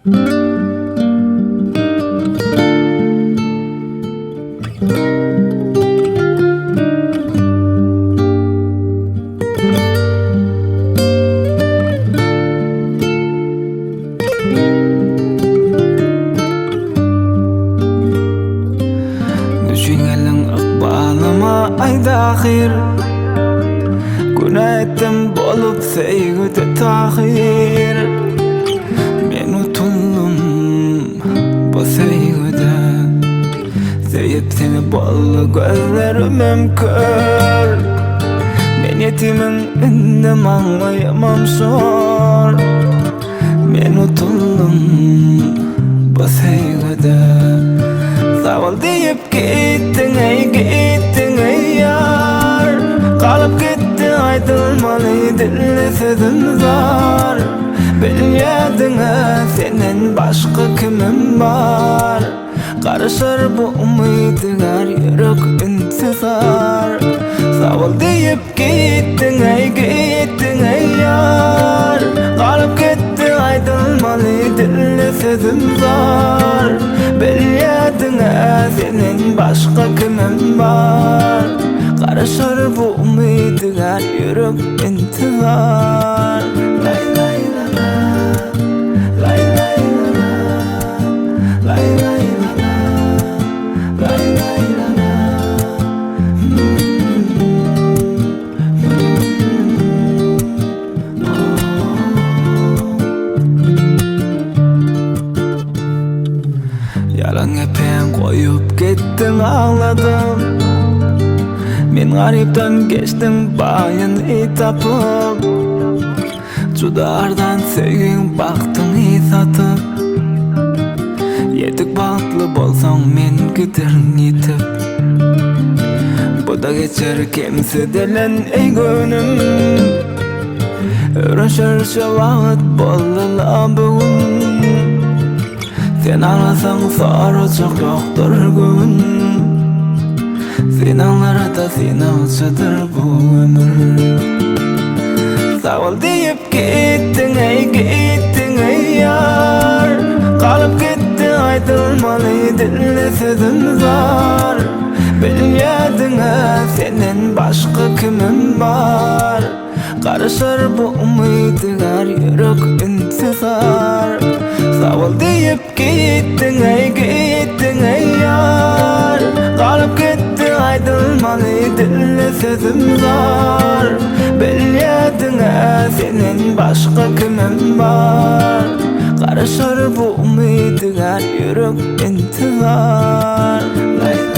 Düşünelim ıqbalıma aydaxir Günaytım bolup seygüde tahir Men utuldum bu seygüde Seyip seni bollu gözlerimim kör Men yetimin indim anlayamam sor Men utuldum bu seygüde Sağol deyip gittin ey yar Kalıp gitti aydılmalı dilli sözüm zar Bilyadına senin başka kimim var Karışır bu umidgar yürek intizar Sağol deyip gittin ey yar Kalıp gitti aydılmalı dilli sözüm zar Bilyadına senin başka kimim var Karışır bu umidgar yürek intizar Lay lay la la Lay lay la la Lay lay la la Lay lay la la Yalan epen koyup gittin ağladım Men garipten geçtim bayın itapıp Judardan sevgin baktın isatıp Yetik baktlı bolsan men giderin yitip Bu da geçer kimse delen ey gönüm Örüşürse vaqt bollala bugün Sen arasan sarı çok yoktur gün Sen anlar da sen alçıdır bu ömür Sağol deyip gittin ey yar Kalıp gitti aydılmalı dilli sözüm zar Bilyadına senin başka kimim var Karışır bu umidgar yürek intizar Sağol deyip gittin ey yar Kalıp gitti aydılmalı dilli sözüm zar Bilyadına senin başka kimim var Karışır bu umidgar yürek intizar Lay